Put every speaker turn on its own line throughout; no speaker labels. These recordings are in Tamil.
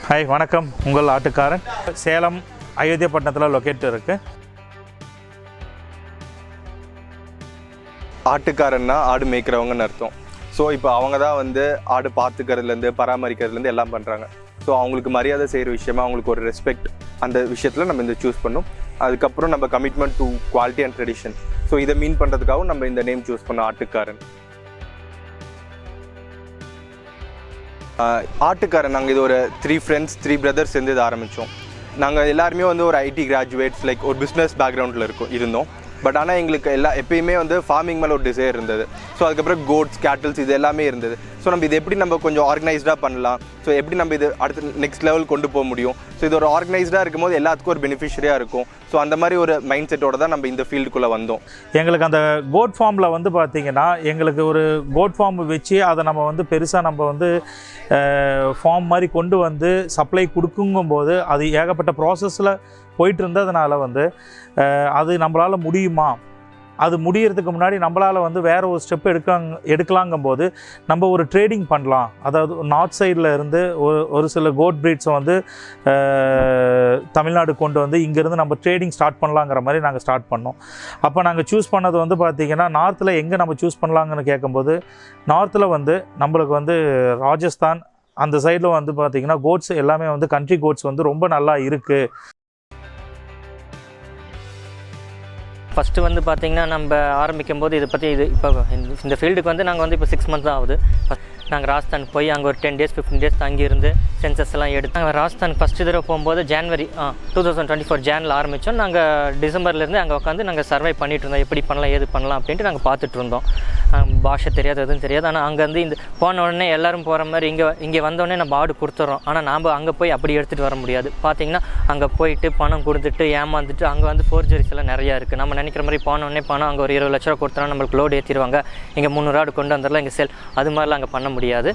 ஹாய் வணக்கம். உங்கள் ஆட்டுக்காரன் சேலம் அயோத்தியாப்பட்டினத்தில் லொக்கேட் இருக்குது.
ஆட்டுக்காரன்னா ஆடு மேய்க்கிறவங்கன்னு அர்த்தம். ஸோ இப்போ அவங்க தான் வந்து ஆடு பார்த்துக்கிறதுலேருந்து பராமரிக்கிறதுலேருந்து எல்லாம் பண்ணுறாங்க. ஸோ அவங்களுக்கு மரியாதை செய்கிற விஷயமா அவங்களுக்கு ஒரு ரெஸ்பெக்ட், அந்த விஷயத்தில் நம்ம இந்த சூஸ் பண்ணோம். அதுக்கப்புறம் நம்ம commitment to quality and tradition. So இதை மீன் பண்ணுறதுக்காகவும் நம்ம இந்த நேம் சூஸ் பண்ணோம், ஆட்டுக்காரன். ஆட்டுக்காரன் நாங்கள் இது ஒரு 3 ஃப்ரெண்ட்ஸ் 3 பிரதர்ஸ் சேர்ந்து இதை ஆரம்பித்தோம். நாங்கள் எல்லாருமே வந்து ஒரு ஐடி கிராஜுவேட்ஸ், லைக் ஒரு பிஸ்னஸ் பேக்ரவுண்டில் இருந்தோம். பட் ஆனால் எங்களுக்கு எப்பயுமே வந்து ஃபார்மிங் மேலே ஒரு டிசைர் இருந்தது. ஸோ அதுக்கப்புறம் கோட்ஸ், கேட்டில்ஸ் இது எல்லாமே இருந்தது. ஸோ நம்ம இது எப்படி நம்ம கொஞ்சம் ஆர்கனைஸ்டாக பண்ணலாம், ஸோ எப்படி நம்ம இது அடுத்த நெக்ஸ்ட் லெவல் கொண்டு போக முடியும், ஸோ இது ஒரு ஆர்கனைஸ்டாக இருக்கும்போது எல்லாத்துக்கும் ஒரு பெனிஃபிஷரியாக இருக்கும். ஸோ அந்த மாதிரி ஒரு மைண்ட் செட்டோடு தான் நம்ம இந்த ஃபீல்டுக்குள்ளே வந்தோம்.
எங்களுக்கு அந்த கோட் ஃபார்மில் வந்து பார்த்திங்கன்னா, எங்களுக்கு ஒரு கோட் ஃபார்ம் வச்சு அதை நம்ம வந்து பெருசாக நம்ம வந்து ஃபார்ம் மாதிரி கொண்டு வந்து சப்ளை கொடுக்குங்கும்போது அது ஏகப்பட்ட ப்ராசஸில் போயிட்டு இருந்ததுனால வந்து அது நம்மளால் முடியுமா, அது முடியறதுக்கு முன்னாடி நம்மளால் வந்து வேறு ஒரு ஸ்டெப் எடுக்கலாங்கும்போது நம்ம ஒரு ட்ரேடிங் பண்ணலாம். அதாவது நார்த் சைடில் இருந்து ஒரு சில கோட் ப்ரீட்ஸை வந்து தமிழ்நாடு கொண்டு வந்து இங்கேருந்து நம்ம ட்ரேடிங் ஸ்டார்ட் பண்ணலாங்கிற மாதிரி நாங்கள் ஸ்டார்ட் பண்ணோம். அப்போ நாங்கள் சூஸ் பண்ணது வந்து பார்த்திங்கன்னா, நார்த்தில் எங்கே நம்ம சூஸ் பண்ணலாங்கன்னு கேட்கும்போது, நார்த்தில் வந்து நம்மளுக்கு வந்து ராஜஸ்தான் அந்த சைடில் வந்து பார்த்திங்கன்னா கோட்ஸ் எல்லாமே வந்து கண்ட்ரி கோட்ஸ் வந்து ரொம்ப நல்லா இருக்குது.
ஃபஸ்ட்டு வந்து பார்த்திங்கன்னா நம்ம ஆரம்பிக்கும் போது இதை பற்றி இப்போ இந்த ஃபீல்டுக்கு வந்து நாங்கள் வந்து இப்போ 6 மந்த்ஸ் தான் ஆகுது. நாங்கள் ராஜஸ்தான் போய் அங்கே ஒரு 10 days 15 days தங்கியிருந்து சென்சஸ் எல்லாம் எடுத்து நாங்கள் ராஜஸ்தான் ஃபஸ்ட்டு தடவை போகும்போது ஜான்வரி 2024 ஜானில் ஆரம்பித்தோம். நாங்கள் டிசம்பர்லேருந்து அங்கே உட்காந்து நாங்கள் சர்வை பண்ணிகிட்டு இருந்தோம், எப்படி பண்ணலாம் ஏது பண்ணலாம் அப்படின்ட்டு நாங்கள் பார்த்துட்டு இருந்தோம். பாஷை தெரியாது, எதுவும் தெரியாது. ஆனால் அங்கேருந்து இந்த போன உடனே எல்லோரும் போகிற மாதிரி இங்கே வந்தோடனே நம்ம ஆடு கொடுத்துட்றோம். ஆனால் நாம் அங்கே போய் அப்படி எடுத்துகிட்டு வர முடியாது. பார்த்திங்கன்னா அங்கே போயிட்டு பணம் கொடுத்துட்டு ஏமாந்துட்டு அங்கே வந்து ஃபோர்ஜரிஸ் எல்லாம் நிறையா இருக்குது. நம்ம நினைக்கிற மாதிரி போனோடனே பணம் அங்கே ஒரு 20 லட்ச ரூபா கொடுத்தோன்னா நம்மளுக்கு லோடு ஏற்றிடுவாங்க, இங்கே 300 ஆடு கொண்டு வந்துடலாம், இங்கே செல், அது மாதிரிலாம் அங்கே பண்ண முடியாது.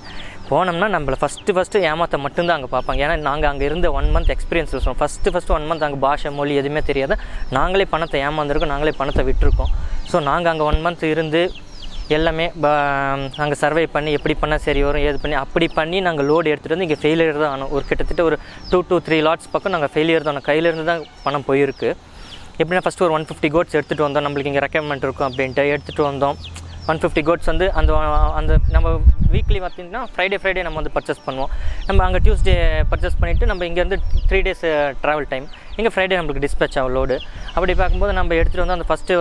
போனோம்னா நம்மளை ஃபஸ்ட்டு ஏமாற்ற மட்டும்தான் அங்கே பார்ப்பாங்க. ஏன்னா நாங்கள் அங்கே இருந்த 1 month எக்ஸ்பீரியன்ஸ் வச்சோம். ஃபஸ்ட்டு 1 month அங்கே பாஷை மொழி எதுவுமே தெரியாது. நாங்களே பணத்தை ஏமாந்துருக்கோம், நாங்களே பணத்தை விட்டுருக்கோம். ஸோ நாங்கள் அங்கே 1 month இருந்து எல்லாமே அங்கே சர்வை பண்ணி எப்படி பண்ணால் சரி வரும் ஏது பண்ணி அப்படி பண்ணி நாங்கள் லோடு எடுத்துகிட்டு வந்து இங்கே ஃபெயிலியர் தான் ஆனோம். ஒரு கிட்டத்தட்ட ஒரு 2 to 3 lots பக்கம் நாங்கள் ஃபெயிலியர் தான். கையிலேருந்து தான் பணம் போயிருக்கு. எப்படின்னா ஃபஸ்ட்டு ஒரு 150 கோட்ஸ் எடுத்துகிட்டு வந்தோம், நம்மளுக்கு இங்கே ரெக்கமெண்ட் இருக்கும் அப்படின்ட்டு எடுத்துகிட்டு வந்தோம். 150 கோட்ஸ் வந்து அந்த நம்ம வீக்லி பார்த்திங்கன்னா ஃப்ரைடே நம்ம வந்து பர்ச்சேஸ் பண்ணுவோம். நம்ம அங்கே டியூஸ்டே பர்ச்சேஸ் பண்ணிவிட்டு நம்ம இங்கேருந்து 3 days ட்ராவல் டைம், இங்கே ஃப்ரைடே நம்மளுக்கு டிஸ்பேச் ஆகும் லோடு. அப்படி பார்க்கும்போது நம்ம எடுத்துகிட்டு வந்து அந்த ஃபஸ்ட்டு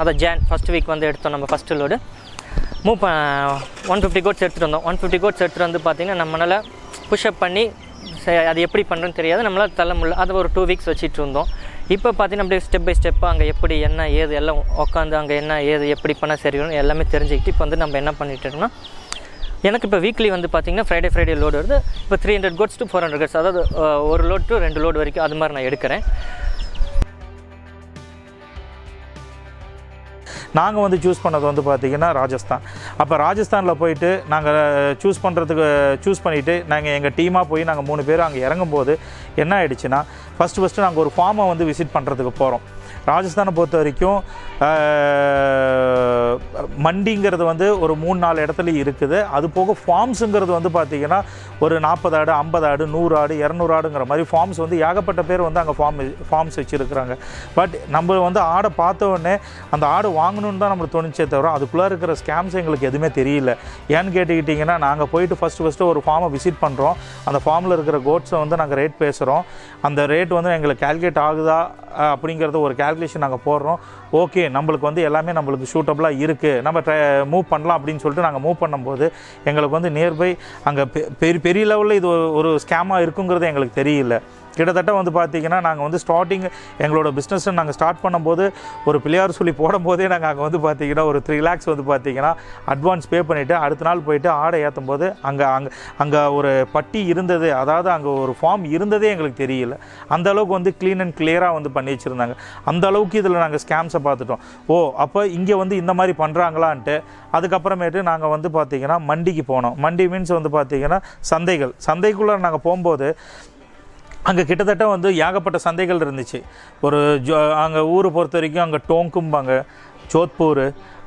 அதை ஃபஸ்ட் வீக் வந்து எடுத்தோம். நம்ம ஃபஸ்ட்டு லோடு 150 கோட்ஸ் எடுத்துகிட்டு வந்தோம். 150 கோட்ஸ் எடுத்துகிட்டு வந்து பார்த்திங்கன்னா நம்மளால் புஷ்அப் பண்ணி அது எப்படி பண்ணுறதுன்னு தெரியாது, நம்மளால் தள்ள முடியல. அதை ஒரு 2 weeks வச்சுட்டு இருந்தோம். இப்போ பார்த்தீங்கன்னா அப்படியே ஸ்டெப் பை ஸ்டெப்பாக அங்கே எப்படி என்ன ஏது எல்லாம் உட்காந்து அங்கே என்ன ஏது எப்படி பண்ணால் சரி வரும் எல்லாமே தெரிஞ்சுக்கிட்டு இப்போ வந்து நம்ம என்ன பண்ணிட்டோம்னா, எனக்கு இப்போ வீக்லி வந்து பார்த்திங்கன்னா ஃப்ரைடே லோடு வருது. இப்போ 300 கோட்ஸ் to 400 கோட்ஸ், அதாவது 1 load to 2 load வரைக்கும் அது மாதிரி நான் எடுக்கிறேன்.
நாங்கள் வந்து சூஸ் பண்ணது வந்து பார்த்திங்கன்னா ராஜஸ்தான். அப்போ ராஜஸ்தானில் போயிட்டு நாங்கள் சூஸ் பண்ணிவிட்டு நாங்கள் எங்கள் டீமாக போய் நாங்கள் 3 பேர் அங்கே இறங்கும்போது என்ன ஆகிடுச்சுன்னா, ஃபஸ்ட்டு நாங்கள் ஒரு ஃபார்மை வந்து விசிட் பண்ணுறதுக்கு போகிறோம். ராஜஸ்தானை பொறுத்த வரைக்கும் மண்டிங்கிறது வந்து ஒரு 3-4 இடத்துல இருக்குது. அது போக ஃபார்ம்ஸுங்கிறது வந்து பார்த்திங்கன்னா ஒரு 40 ஆடு 50 ஆடு 100 ஆடு 200 ஆடுங்கிற மாதிரி ஃபார்ம்ஸ் வந்து ஏகப்பட்ட பேர் வந்து அங்கே ஃபார்ம்ஸ் வச்சுருக்குறாங்க. பட் நம்ம வந்து ஆடை பார்த்த உடனே அந்த ஆடு வாங்கணுன்னு தான் நம்மளுக்கு தோணுச்சே தவிர அதுக்குள்ளே இருக்கிற ஸ்கேம்ஸ் எங்களுக்கு எதுவுமே தெரியல. ஏன்னு கேட்டுக்கிட்டிங்கன்னா, நாங்கள் போயிட்டு ஃபஸ்ட்டு ஒரு ஃபார்மை விசிட் பண்ணுறோம். அந்த ஃபார்மில் இருக்கிற கோட்ஸை வந்து நாங்கள் ரேட் பேசுகிறோம். அந்த ரேட் வந்து எங்களுக்கு கால்குலேட் ஆகுதா அப்படிங்கிறத ஒரு கால்குலேஷன் நாங்கள் போடுறோம். ஓகே, நம்மளுக்கு வந்து எல்லாமே நம்மளுக்கு சூட்டபுளாக இருக்குது, நம்ம மூவ் பண்ணலாம் அப்படின்னு சொல்லிட்டு நாங்கள் மூவ் பண்ணும்போது எங்களுக்கு வந்து நியர்பை அங்கே பெரிய லெவலில் இது ஒரு ஸ்கேமாக இருக்குங்கிறது எங்களுக்கு தெரியல. கிட்டத்தட்ட வந்து பார்த்திங்கன்னா நாங்கள் வந்து ஸ்டார்டிங் எங்களோட பிஸ்னஸை நாங்கள் ஸ்டார்ட் பண்ணும்போது ஒரு பிள்ளையார் சொல்லி போடும்போதே நாங்கள் அங்கே வந்து பார்த்திங்கன்னா ஒரு 3 lakhs வந்து பார்த்திங்கன்னா அட்வான்ஸ் பே பண்ணிவிட்டு அடுத்த நாள் போயிட்டு ஆடை ஏற்றும் போது அங்கே ஒரு பட்டி இருந்தது, அதாவது அங்கே ஒரு ஃபார்ம் இருந்ததே எங்களுக்கு தெரியல. அந்த அளவுக்கு வந்து க்ளீன் அண்ட் கிளியராக வந்து பண்ணி வச்சுருந்தாங்க. அந்த அளவுக்கு இதில் நாங்கள் ஸ்கேம்ஸை பார்த்துட்டோம். அப்போ இங்கே வந்து இந்த மாதிரி பண்ணுறாங்களான்ட்டு அதுக்கப்புறமேட்டு நாங்கள் வந்து பார்த்திங்கன்னா மண்டிக்கு போனோம். மண்டி மீன்ஸ் வந்து பார்த்திங்கன்னா சந்தைக்குள்ளே நாங்கள் போகும்போது அங்கே கிட்டத்தட்ட வந்து ஏகப்பட்ட சந்தைகள் இருந்துச்சு. அங்கே ஊரை பொறுத்த வரைக்கும் அங்கே டோங்கும்பாங்க, ஜோத்பூர்,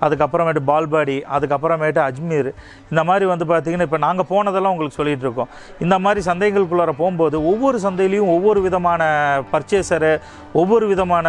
அதுக்கப்புறமேட்டு பால்பாடி, அதுக்கப்புறமேட்டு அஜ்மீர், இந்த மாதிரி வந்து பார்த்திங்கன்னா இப்போ நாங்கள் போனதெல்லாம் உங்களுக்கு சொல்லிகிட்டு இருக்கோம். இந்த மாதிரி சந்தைகளுக்குள்ளார போகும்போது ஒவ்வொரு சந்தையிலையும் ஒவ்வொரு விதமான பர்ச்சேசரு, ஒவ்வொரு விதமான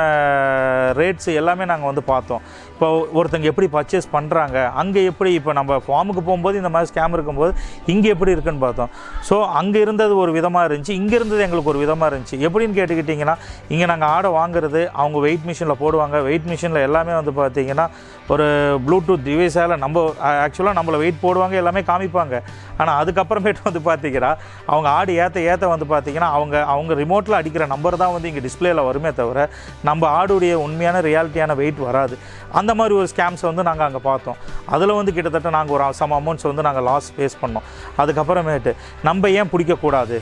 ரேட்ஸு எல்லாமே நாங்கள் வந்து பார்த்தோம். இப்போ ஒருத்தங்க எப்படி பர்ச்சேஸ் பண்ணுறாங்க, அங்கே எப்படி, இப்போ நம்ம ஃபார்முக்கு போகும்போது இந்த மாதிரி ஸ்கேம் இருக்கும்போது இங்கே எப்படி இருக்குன்னு பார்த்தோம். ஸோ அங்கே இருந்தது ஒரு விதமாக இருந்துச்சு, இங்கே இருந்தது எங்களுக்கு ஒரு விதமாக இருந்துச்சு. எப்படின்னு கேட்டுக்கிட்டிங்கன்னா, இங்கே நாங்கள் ஆடை வாங்குறது அவங்க வெயிட் மிஷினில் போடுவாங்க. வெயிட் மிஷினில் எல்லாமே வந்து பார்த்திங்கன்னா ஒரு ப்ளூடூத் டிவைஸால் நம்ம ஆக்சுவலாக நம்மளை வெயிட் போடுவாங்க, எல்லாமே காமிப்பாங்க. ஆனால் அதுக்கப்புறமேட்டு வந்து பார்த்திங்கன்னா அவங்க ஆடு ஏற்ற வந்து பார்த்திங்கன்னா அவங்க ரிமோட்டில் அடிக்கிற நம்பர் தான் வந்து இங்கே டிஸ்பிளேயில் வருமே தவிர நம்ம ஆடுடைய உண்மையான ரியாலிட்டியான வெயிட் வராது. அந்த மாதிரி ஒரு ஸ்கேம்ஸை வந்து நாங்கள் அங்கே பார்த்தோம். அதில் வந்து கிட்டத்தட்ட நாங்கள் ஒரு சம் அமௌண்ட்ஸ் வந்து நாங்கள் லாஸ் ஃபேஸ் பண்ணோம். அதுக்கப்புறமேட்டு நம்ம ஏன் பிடிக்கக்கூடாது,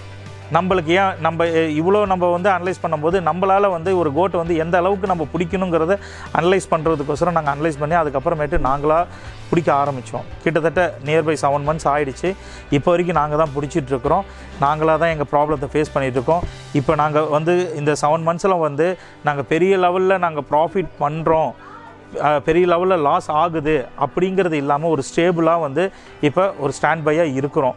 நம்மளுக்கு ஏன் இவ்வளோ நம்ம வந்து அனலைஸ் பண்ணும்போது நம்மளால் வந்து ஒரு கோட்டை வந்து எந்த அளவுக்கு நம்ம பிடிக்கணுங்கிறத அனலைஸ் பண்ணுறதுக்கோசரம் நாங்கள் அனலைஸ் பண்ணி அதுக்கப்புறமேட்டு நாங்களாக பிடிக்க ஆரம்பித்தோம். கிட்டத்தட்ட நியர்பை 7 months ஆகிடுச்சு. இப்போ வரைக்கும் நாங்கள் தான் பிடிச்சிட்ருக்குறோம். நாங்களாக தான் எங்கள் ப்ராப்ளத்தை ஃபேஸ் பண்ணிகிட்ருக்கோம். இப்போ நாங்கள் வந்து இந்த 7 monthsல வந்து நாங்கள் பெரிய லெவலில் நாங்கள் ப்ராஃபிட் பண்ணுறோம், பெரிய லெவலில் லாஸ் ஆகுது அப்படிங்கிறது இல்லாமல் ஒரு ஸ்டேபிளாக வந்து இப்போ ஒரு ஸ்டாண்ட் பையாக இருக்கிறோம்.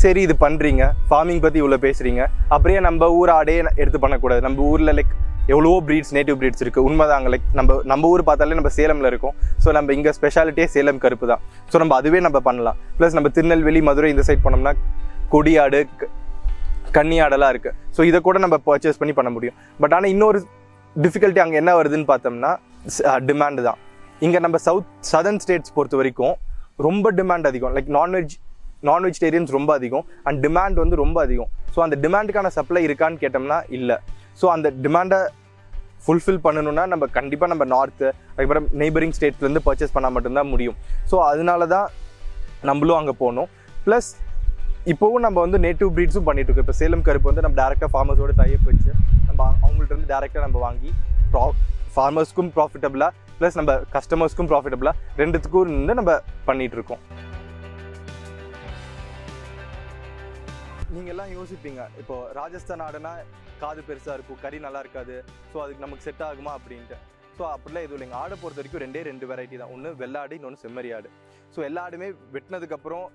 சரி, இது பண்ணுறீங்க, ஃபார்மிங் பற்றி இவ்வளோ பேசுகிறீங்க, அப்படியே நம்ம ஊர் ஆடே எடுத்து பண்ணக்கூடாது. நம்ம ஊரில் லைக் எவ்வளவோ ப்ரீட்ஸ், நேட்டிவ் ப்ரீட்ஸ் இருக்குது, உண்மைதாங்க. லைக் நம்ம ஊர் பார்த்தாலே நம்ம சேலமில் இருக்கோம். ஸோ நம்ம இங்கே ஸ்பெஷாலிட்டியே சேலம் கருப்பு தான். ஸோ நம்ம அதுவே நம்ம பண்ணலாம். ப்ளஸ் நம்ம திருநெல்வேலி, மதுரை இந்த சைட் பண்ணோம்னா கொடி ஆடு, கன்னி ஆடெல்லாம் இருக்குது. ஸோ இதை கூட நம்ம பர்ச்சேஸ் பண்ண முடியும். பட் ஆனால் இன்னொரு டிஃபிகல்ட்டி அங்கே என்ன வருதுன்னு பார்த்தோம்னா டிமாண்டு தான். இங்கே நம்ம சதர்ன் ஸ்டேட்ஸ் பொறுத்த வரைக்கும் ரொம்ப டிமாண்ட் அதிகம். லைக் நான் வெஜிடேரியன்ஸ் ரொம்ப அதிகம் அண்ட் டிமாண்ட் வந்து ரொம்ப அதிகம். ஸோ அந்த டிமாண்டுக்கான சப்ளை இருக்கான்னு கேட்டோம்னா இல்லை. ஸோ அந்த டிமாண்டை ஃபுல்ஃபில் பண்ணணும்னா நம்ம கண்டிப்பாக நம்ம நார்த்து, அதுக்கப்புறம் நெய்பரிங் ஸ்டேட்ஸ்லேருந்து பர்ச்சேஸ் பண்ணால் மட்டும்தான் முடியும். ஸோ அதனால தான் நம்மளும் அங்கே போகணும். ப்ளஸ் இப்போவும் நம்ம வந்து நேட்டிவ் ப்ரீட்ஸும் பண்ணிட்டு இருக்கோம். இப்போ சேலம் கருப்பு வந்து நம்ம டேரெக்டாக ஃபார்மர்ஸோட டைப் வச்சு நம்ம அவங்கள்ட்ட இருந்து டேரெக்டாக நம்ம வாங்கி ஃபார்மர்ஸ்க்கும் ப்ராஃபிட்டபுளாக ப்ளஸ் நம்ம கஸ்டமர்ஸ்க்கும் ப்ராஃபிட்டபுளாக ரெண்டுத்துக்கும் இருந்து நம்ம பண்ணிகிட்ருக்கோம். நீங்கள்லாம் யோசிப்பீங்க, இப்போது ராஜஸ்தான் ஆடுனா காது பெருசாக இருக்கும், கறி நல்லா இருக்காது, ஸோ அதுக்கு நமக்கு செட் ஆகுமா அப்படின்ட்டு. ஸோ அப்படிலாம் எதுவும் இல்லைங்க. ஆடை பொறுத்த வரைக்கும் 2 வெரைட்டி தான். ஒன்று வெள்ளாடு, இன்னொன்று செம்மறி ஆடு. ஸோ எல்லா ஆடுமே வெட்டினதுக்கப்புறம்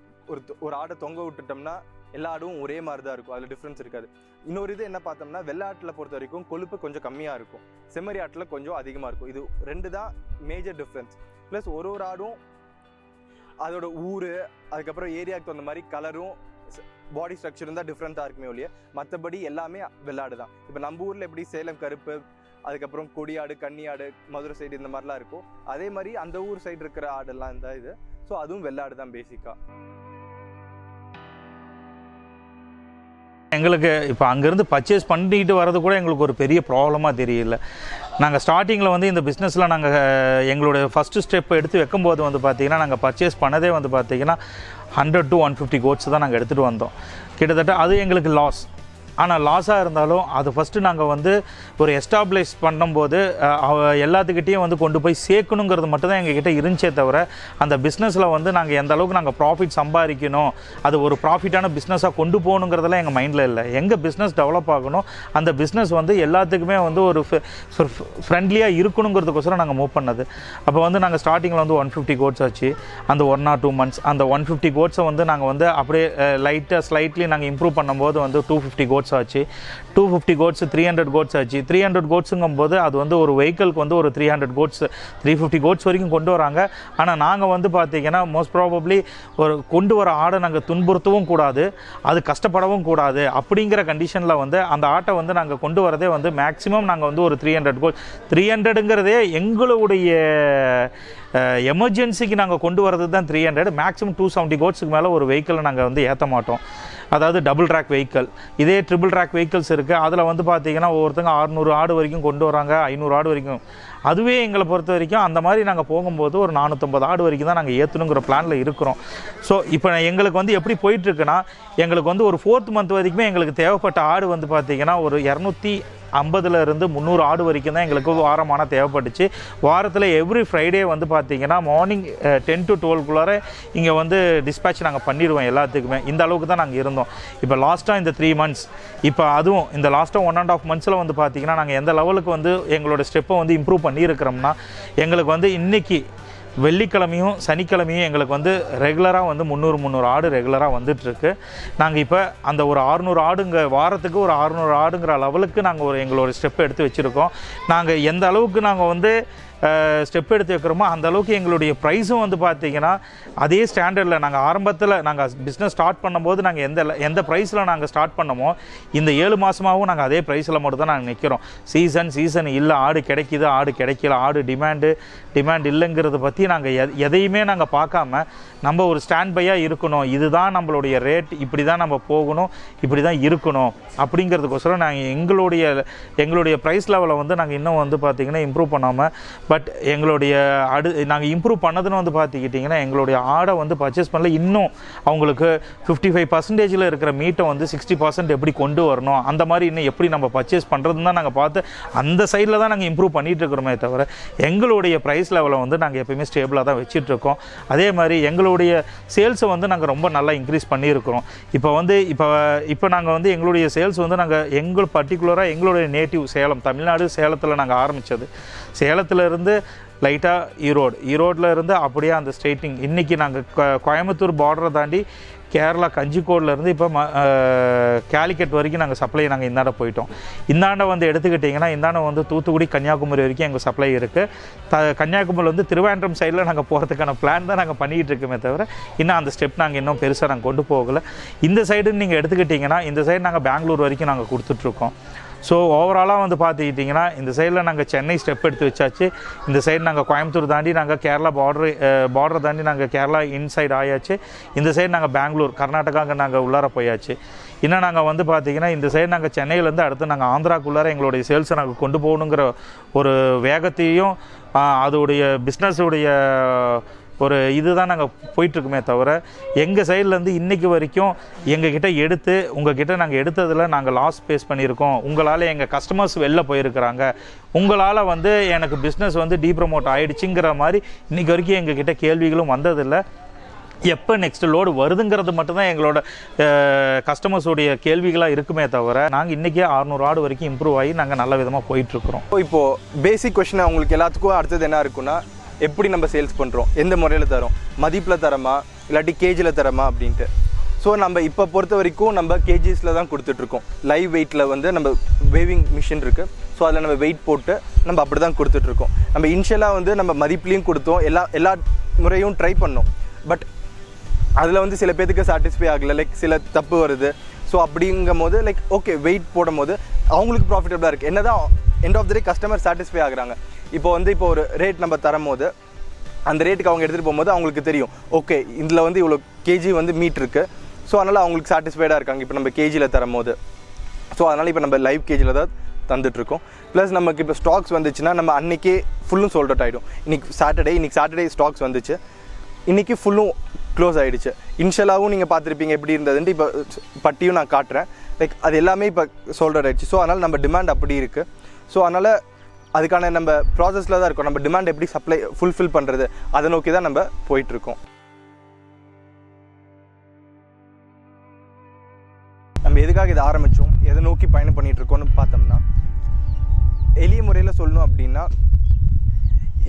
ஒரு ஆடை தொங்க விட்டுட்டோம்னா எல்லா ஆடும் ஒரே மாதிரி தான் இருக்கும், அதில் டிஃப்ரென்ஸ் இருக்காது. இன்னொரு இது என்ன பார்த்தோம்னா வெள்ளாட்டில் பொறுத்த வரைக்கும் கொழுப்பு கொஞ்சம் கம்மியாக இருக்கும், செம்மறி ஆட்டில் கொஞ்சம் அதிகமாக இருக்கும். இது 2 தான் மேஜர் டிஃப்ரென்ஸ். ப்ளஸ் ஒரு ஆடும் அதோட ஊர், அதுக்கப்புறம் ஏரியாவுக்கு தகுந்த மாதிரி கலரும் பாடி ஸ்ட்ரக்சரும் தான் டிஃப்ரெண்ட்டாக இருக்குமே ஒழிய மற்றபடி எல்லாமே வெள்ளாடு தான். இப்போ நம்ம ஊரில் எப்படி சேலம் கருப்பு, அதுக்கப்புறம் கொடியாடு, கன்னியாடு, மதுரை சைடு இந்த மாதிரிலாம் இருக்கும், அதே மாதிரி அந்த ஊர் சைடு இருக்கிற ஆடெல்லாம் இந்த இது. ஸோ அதுவும் வெள்ளாடு தான் பேசிக்காக.
எங்களுக்கு இப்போ அங்கேருந்து பர்ச்சேஸ் பண்ணிட்டு வர்றது கூட எங்களுக்கு ஒரு பெரிய ப்ராப்ளமாக தெரியல. நாங்கள் ஸ்டார்டிங்கில் வந்து இந்த பிஸ்னஸில் நாங்கள் எங்களுடைய ஃபஸ்ட்டு ஸ்டெப் எடுத்து வைக்கும்போது வந்து பார்த்திங்கன்னா நாங்கள் பர்ச்சேஸ் பண்ணதே வந்து பார்த்திங்கன்னா 100 to 150 goats தான் நாங்கள் எடுத்துகிட்டு வந்தோம். கிட்டத்தட்ட அது எங்களுக்கு லாஸ். ஆனால் லாஸாக இருந்தாலும் அது ஃபஸ்ட்டு நாங்கள் வந்து ஒரு எஸ்டாப்ளிஷ் பண்ணும்போது எல்லாத்துக்கிட்டேயும் வந்து கொண்டு போய் சேர்க்கணுங்கிறது மட்டும்தான் எங்ககிட்ட இருந்துச்சே தவிர அந்த பிஸ்னஸில் வந்து நாங்கள் எந்த அளவுக்கு நாங்கள் ப்ராஃபிட் சம்பாதிக்கணும், அது ஒரு ப்ராஃபிட்டான பிஸ்னஸாக கொண்டு போகணுங்கிறதெல்லாம் எங்கள் மைண்டில் இல்லை. எங்கள் பிஸ்னஸ் டெவலப் ஆகணும், அந்த பிஸ்னஸ் வந்து எல்லாத்துக்குமே வந்து ஒரு ஃப்ரெண்ட்லியாக இருக்கணுங்கிறதுக்கோசரம் நாங்கள் மூவ் பண்ணது. அப்போ வந்து நாங்கள் ஸ்டார்டிங்கில் வந்து 150 goats ஆச்சு. அந்த 1 or 2 months அந்த 150 goats வந்து நாங்கள் வந்து அப்படியே ஸ்லைட்லி நாங்கள் இம்ப்ரூவ் பண்ணும்போது வந்து 250 goats ஆச்சு. 250 goats 300 goats ஆச்சு. 300 goatsங்கும்போது அது வந்து ஒரு வெஹிக்கிளுக்கு வந்து ஒரு 300 goats 350 goats வரைக்கும் கொண்டு வராங்க. ஆனால் நாங்கள் வந்து பார்த்திங்கன்னா மோஸ்ட் ப்ராபப்ளி ஒரு கொண்டு வர ஆடை நாங்கள் துன்புறுத்தவும் கூடாது, அது கஷ்டப்படவும் கூடாது. அப்படிங்கிற கண்டிஷனில் வந்து அந்த ஆட்டை வந்து நாங்கள் கொண்டு வரதே வந்து மேக்ஸிமம் நாங்கள் வந்து ஒரு 300 goats 300ங்கிறதே எங்களுடைய எமர்ஜென்சிக்கு நாங்கள் கொண்டு வரது தான் 300. மேக்ஸிமம் 270 goatsக்கு மேலே ஒரு வெஹிக்கிளை நாங்கள் வந்து ஏற்ற மாட்டோம். அதாவது டபுள் ட்ராக் வெஹிக்கிள். இதே ட்ரிபிள் ட்ராக் வெஹிக்கிள்ஸ் இருக்குது, அதில் வந்து பார்த்திங்கன்னா ஒவ்வொருத்தங்க 600 ஆடு வரைக்கும் கொண்டு வராங்க, 500 ஆடு வரைக்கும். அதுவே எங்களை பொறுத்த வரைக்கும் அந்த மாதிரி நாங்கள் போகும்போது ஒரு 450 ஆடு வரைக்கும் தான் நாங்கள் ஏற்றணுங்கிற பிளானில் இருக்கிறோம். ஸோ இப்போ எங்களுக்கு வந்து எப்படி போயிட்டுருக்குன்னா எங்களுக்கு வந்து ஒரு 4th month வரைக்குமே எங்களுக்கு தேவைப்பட்ட ஆடு வந்து பார்த்திங்கன்னா ஒரு 50லேருந்து 300 ஆடு வரைக்கும் தான் எங்களுக்கு வாரமான தேவைப்பட்டுச்சு. வாரத்தில் எவ்ரி ஃப்ரைடே வந்து பார்த்திங்கன்னா மார்னிங் 10 to 12 இங்கே வந்து டிஸ்பேட்ச் நாங்கள் பண்ணிடுவோம் எல்லாத்துக்குமே. இந்த அளவுக்கு தான் நாங்கள் இருந்தோம். இப்போ லாஸ்ட்டாக இந்த 3 months, இப்போ அதுவும் இந்த லாஸ்ட்டாக 1.5 months வந்து பார்த்திங்கன்னா நாங்கள் எந்த லெவலுக்கு வந்து எங்களோட ஸ்டெப்பை வந்து இம்ப்ரூவ் பண்ணியிருக்கிறோம்னா, எங்களுக்கு வந்து இன்றைக்கி வெள்ளிக்கிழமையும் சனிக்கிழமையும் எங்களுக்கு வந்து ரெகுலராக வந்து 300 ஆடு ரெகுலராக வந்துட்டுருக்கு. நாங்கள் இப்போ அந்த ஒரு 600 ஆடுங்க வாரத்துக்கு ஒரு 600 ஆடுங்கிற லெவலுக்கு நாங்கள் எங்களோட ஸ்டெப் எடுத்து வச்சுருக்கோம். நாங்கள் எந்த அளவுக்கு நாங்கள் வந்து ஸ்டெப் எடுத்து வைக்கிறோமோ அந்த அளவுக்கு எங்களுடைய ப்ரைஸும் வந்து பார்த்திங்கன்னா அதே ஸ்டாண்டர்டில் நாங்கள் ஆரம்பத்தில் நாங்கள் பிஸ்னஸ் ஸ்டார்ட் பண்ணும்போது நாங்கள் எந்த ப்ரைஸில் நாங்கள் ஸ்டார்ட் பண்ணமோ இந்த 7 மாதமாகவும் நாங்கள் அதே ப்ரைஸில் மட்டும் தான் நாங்கள் நிற்கிறோம். சீசன் இல்லை, ஆடு கிடைக்கிது, ஆடு கிடைக்கல, ஆடு டிமாண்ட் இல்லைங்கிறத பற்றி நாங்கள் எதையுமே நாங்கள் பார்க்காம நம்ம ஒரு ஸ்டாண்ட் பையாக இருக்கணும். இதுதான் நம்மளுடைய ரேட், இப்படி தான் நம்ம போகணும், இப்படி தான் இருக்கணும் அப்படிங்கிறதுக்கோசரம் நாங்கள் எங்களுடைய ப்ரைஸ் லெவலை வந்து நாங்கள் இன்னும் வந்து பார்த்திங்கன்னா இம்ப்ரூவ் பண்ணாமல், பட் எங்களுடைய நாங்கள் இம்ப்ரூவ் பண்ணதுன்னு வந்து பார்த்துக்கிட்டிங்கன்னா எங்களுடைய ஆடை வந்து பர்ச்சேஸ் பண்ணல. இன்னும் அவங்களுக்கு 55% இருக்கிற மீட்டை வந்து 60% எப்படி கொண்டு வரணும், அந்த மாதிரி இன்னும் எப்படி நம்ம பர்ச்சேஸ் பண்ணுறதுன்னு தான் நாங்கள் பார்த்து அந்த சைடில் தான் நாங்கள் இம்ப்ரூவ் பண்ணிகிட்டு இருக்கிறோமே தவிர எங்களுடைய ப்ரைஸ் லெவலை வந்து நாங்கள் எப்போயுமே ஸ்டேபிளாக தான் வச்சிட்ருக்கோம். அதே மாதிரி எங்களுடைய சேல்ஸை வந்து நாங்கள் ரொம்ப நல்லா இன்க்ரீஸ் பண்ணியிருக்கிறோம். இப்போ நாங்கள் வந்து எங்களுடைய சேல்ஸ் வந்து பர்டிகுலராக எங்களுடைய நேட்டிவ் சேலம், தமிழ்நாடு சேலத்தில் நாங்கள் ஆரம்பித்தது. சேலத்தில் இருந்து லைட்டாக ஈரோடில் இருந்து அப்படியே அந்த ஸ்ட்ரெயிட்டிங் இன்றைக்கி நாங்கள் கோயம்புத்தூர் பார்டரை தாண்டி கேரளா கஞ்சிக்கோடிலேருந்து இப்போ கேலிக்கட் வரைக்கும் நாங்கள் சப்ளை இந்தாண்ட போயிட்டோம். இந்தாண்ட வந்து எடுத்துக்கிட்டிங்கன்னா இந்தாண்ட வந்து தூத்துக்குடி கன்னியாகுமரி வரைக்கும் எங்கள் சப்ளை இருக்குது. கன்னியாகுமரி வந்து திருவாண்டம் சைடில் நாங்கள் போகிறதுக்கான பிளான் தான் நாங்கள் பண்ணிகிட்டு இருக்கோமே தவிர இன்னும் அந்த ஸ்டெப் நாங்கள் இன்னும் பெருசாக நாங்கள் கொண்டு போகலை. இந்த சைடுன்னு நீங்கள் எடுத்துக்கிட்டிங்கன்னா இந்த சைடு நாங்கள் பெங்களூர் வரைக்கும் நாங்கள் கொடுத்துட்ருக்கோம். ஸோ ஓவராலாக வந்து பார்த்துக்கிட்டிங்கன்னா இந்த சைடில் நாங்கள் சென்னை ஸ்டெப் எடுத்து வச்சாச்சு. இந்த சைடு நாங்கள் கோயம்புத்தூர் தாண்டி நாங்கள் கேரளா பார்டரை தாண்டி நாங்கள் கேரளா இன்சைடு ஆயாச்சு. இந்த சைடு நாங்கள் பெங்களூர் கர்நாடகாங்க நாங்கள் உள்ளார போயாச்சு. இன்னும் நாங்கள் வந்து பார்த்திங்கன்னா இந்த சைடு நாங்கள் சென்னையிலேருந்து அடுத்து நாங்கள் ஆந்திராக்குள்ளார எங்களுடைய சேல்ஸை நாங்கள் கொண்டு போகணுங்கிற ஒரு வேகத்தையும் அதோடைய பிஸ்னஸுடைய ஒரு இதுதான் நாங்கள் போயிட்டுருக்குமே தவிர எங்கள் சைட்லேருந்து இன்றைக்கி வரைக்கும் எங்ககிட்ட எடுத்து உங்ககிட்ட நாங்கள் எடுத்ததில் நாங்கள் லாஸ் ஃபேஸ் பண்ணியிருக்கோம், உங்களால் எங்கள் கஸ்டமர்ஸ் வெளில போயிருக்கிறாங்க, உங்களால் வந்து எனக்கு பிஸ்னஸ் வந்து டீப்ரமோட் ஆகிடுச்சிங்கிற மாதிரி இன்றைக்கி வரைக்கும் எங்ககிட்ட கேள்விகளும் வந்ததில்லை. எப்போ நெக்ஸ்ட் லோடு வருதுங்கிறது மட்டும்தான் எங்களோட கஸ்டமர்ஸோடைய கேள்விகளாக இருக்குமே தவிர நாங்கள் இன்றைக்கே 600 ஆடு வரைக்கும் இம்ப்ரூவ் ஆகி நாங்கள் நல்ல விதமாக போயிட்டுருக்குறோம்.
இப்போது பேசிக் கொஸ்டின் அவங்களுக்கு எல்லாத்துக்கும் அடுத்தது என்ன இருக்குன்னா, எப்படி நம்ம சேல்ஸ் பண்ணுறோம், எந்த முறையில் தரோம், மதிப்பில் தரமா இல்லாட்டி கேஜியில் தரமா அப்படின்ட்டு. ஸோ நம்ம இப்போ பொறுத்த வரைக்கும் நம்ம கேஜிஸில் தான் கொடுத்துட்ருக்கோம். லைவ் வெயிட்டில் வந்து நம்ம வேவிங் மிஷின் இருக்குது. ஸோ அதில் நம்ம வெயிட் போட்டு நம்ம அப்படி தான் கொடுத்துட்ருக்கோம். நம்ம இனிஷியலாக வந்து நம்ம மதிப்புலேயும் கொடுத்தோம், எல்லா முறையும் ட்ரை பண்ணோம். பட் அதில் வந்து சில பேருக்கு சாட்டிஸ்ஃபை ஆகலை, லைக் சில தப்பு வருது. ஸோ அப்படிங்கும் போது லைக் ஓகே வெயிட் போடும் போது அவங்களுக்கு ப்ராஃபிட்டபுளாக இருக்குது. என்ன தான் end of the day customer satisfy ஆகுறாங்க. இப்போ ஒரு ரேட் நம்ம தரும் போது அந்த ரேட்டுக்கு அவங்க எடுத்துகிட்டு போகும்போது அவங்களுக்கு தெரியும் ஓகே இதில் வந்து இவ்வளோ கேஜி வந்து மீட் இருக்குது. ஸோ அதனால் அவங்களுக்கு சாட்டிஸ்ஃபைடாக இருக்காங்க இப்போ நம்ம கேஜியில் தரும் போது. ஸோ அதனால் இப்போ நம்ம லைவ் கேஜியில் தான் தந்துட்டுருக்கோம். ப்ளஸ் நமக்கு இப்போ ஸ்டாக்ஸ் வந்துச்சுன்னா நம்ம அன்றைக்கே ஃபுல்லும் சோல்ட் அவுட் ஆகிடும். இன்றைக்கி சாட்டர்டே ஸ்டாக்ஸ் வந்துச்சு, இன்றைக்கி ஃபுல்லும் க்ளோஸ் ஆகிடுச்சு. இன்ஷியலாகவும் நீங்கள் பார்த்துருப்பீங்க எப்படி இருந்ததுன்ட்டு. இப்போ பட்டியும் நான் காட்டுறேன், லைக் அது எல்லாமே இப்போ சோல்ட் அவுட் ஆகிடுச்சு. ஸோ அதனால் நம்ம டிமாண்ட் அப்படி இருக்குது. ஸோ அதனால் அதுக்கான நம்ம ப்ராசஸில் தான் இருக்கோம். நம்ம டிமாண்ட் எப்படி ஃபுல்ஃபில் பண்ணுறது அதை நோக்கி தான் நம்ம போயிட்டுருக்கோம். நம்ம எதுக்காக இதை ஆரம்பித்தோம், எதை நோக்கி பயணம் பண்ணிகிட்ருக்கோன்னு பார்த்தோம்னா, எளிய முறையில் சொல்லணும் அப்படின்னா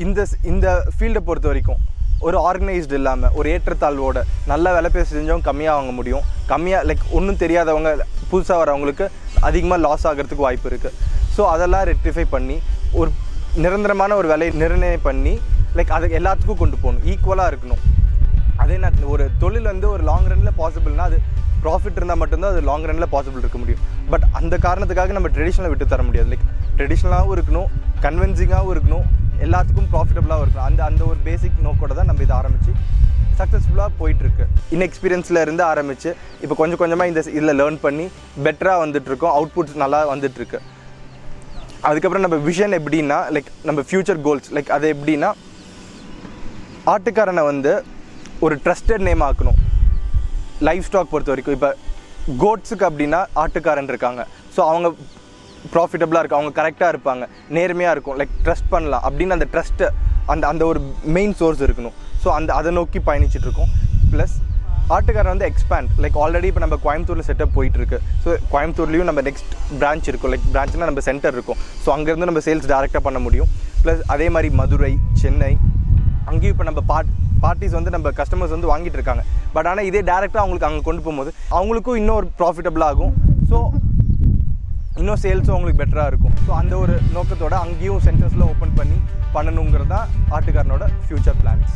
இந்த ஃபீல்டை பொறுத்த வரைக்கும் ஒரு ஆர்கனைஸ்டு இல்லாமல் ஒரு ஏற்றத்தாழ்வோட நல்ல வேலை பேசி செஞ்சவங்க கம்மியாக வாங்க முடியும். கம்மியாக லைக் ஒன்றும் தெரியாதவங்க புதுசாக வரவங்களுக்கு அதிகமாக லாஸ் ஆகிறதுக்கு வாய்ப்பு இருக்குது. ஸோ அதெல்லாம் ரெக்டிஃபை பண்ணி ஒரு நிரந்தரமான ஒரு விலையை நிர்ணயம் பண்ணி லைக் அது எல்லாத்துக்கும் கொண்டு போகணும், ஈக்குவலாக இருக்கணும். அதே நேரத்தில் ஒரு தொழில் வந்து ஒரு லாங் ரனில் பாசிபிள்னால் அது ப்ராஃபிட் இருந்தால் மட்டும்தான் அது லாங் ரனில் பாசிபிள் இருக்க முடியும். பட் அந்த காரணத்துக்காக நம்ம ட்ரெடிஷ்னலை விட்டு தர முடியாது. லைக் ட்ரெடிஷ்னலாகவும் இருக்கணும், கன்வின்சிங்காகவும் இருக்கணும், எல்லாத்துக்கும் ப்ராஃபிட்டபுளாகவும் இருக்கணும். அந்த ஒரு பேசிக் நோக்கோட தான் நம்ம இதை ஆரம்பித்து சக்ஸஸ்ஃபுல்லாக போயிட்டுருக்கு. இன்எக்ஸ்பீரியன்ஸில் இருந்து ஆரம்பித்து இப்போ கொஞ்சம் கொஞ்சமாக இதில் லேர்ன் பண்ணி பெட்டராக வந்துட்டுருக்கோம். அவுட்புட்ஸ் நல்லா வந்துட்டுருக்கு. அதுக்கப்புறம் நம்ம விஷன் எப்படின்னா லைக் நம்ம ஃப்யூச்சர் கோல்ஸ் லைக் அது எப்படின்னா ஆட்டுக்காரனை வந்து ஒரு ட்ரஸ்டட் நேம் ஆக்கணும். லைஃப் ஸ்டாக் பொறுத்த வரைக்கும் இப்போ கோட்ஸுக்கு அப்படின்னா ஆட்டுக்காரன் இருக்காங்க. ஸோ அவங்க ப்ராஃபிட்டபுளாக இருக்கும், அவங்க கரெக்டாக இருப்பாங்க, நேர்மையாக இருக்கும், லைக் ட்ரஸ்ட் பண்ணலாம் அப்படின்னு அந்த ட்ரஸ்ட்டு அந்த ஒரு மெயின் சோர்ஸ் இருக்கணும். ஸோ அதை நோக்கி பயணிச்சிட்ருக்கோம். ப்ளஸ் ஆட்டுக்காரன் வந்து எக்ஸ்பேண்ட், லைக் ஆல்ரெடி இப்போ நம்ம கோயம்புத்தூரில் செட்டப் போயிட்டுருக்கு. ஸோ கோயம்புத்தூர்லேயும் நம்ம நெக்ஸ்ட் பிரான்ச் இருக்கும், லைக் பிரான்ச்னா நம்ம சென்டர் இருக்கும். ஸோ அங்கேருந்து நம்ம சேல்ஸ் டேரெக்டாக பண்ண முடியும். ப்ளஸ் அதே மாதிரி மதுரை, சென்னை, அங்கேயும் இப்போ நம்ம பார்ட்டிஸ் வந்து நம்ம கஸ்டமர்ஸ் வந்து வாங்கிட்டு இருக்காங்க. பட் ஆனால் இதே டேரெக்டாக அவங்களுக்கு அங்கே கொண்டு போகும்போது அவங்களுக்கும் இன்னும் ஒரு ப்ராஃபிட்டபுளாக ஆகும். ஸோ இன்னும் சேல்ஸும் அவங்களுக்கு பெட்டராக இருக்கும். ஸோ அந்த ஒரு நோக்கத்தோட அங்கேயும் சென்டர்ஸில் ஓப்பன் பண்ணி பண்ணணுங்கிறது தான் ஆட்டுக்காரனோட ஃப்யூச்சர் பிளான்ஸ்.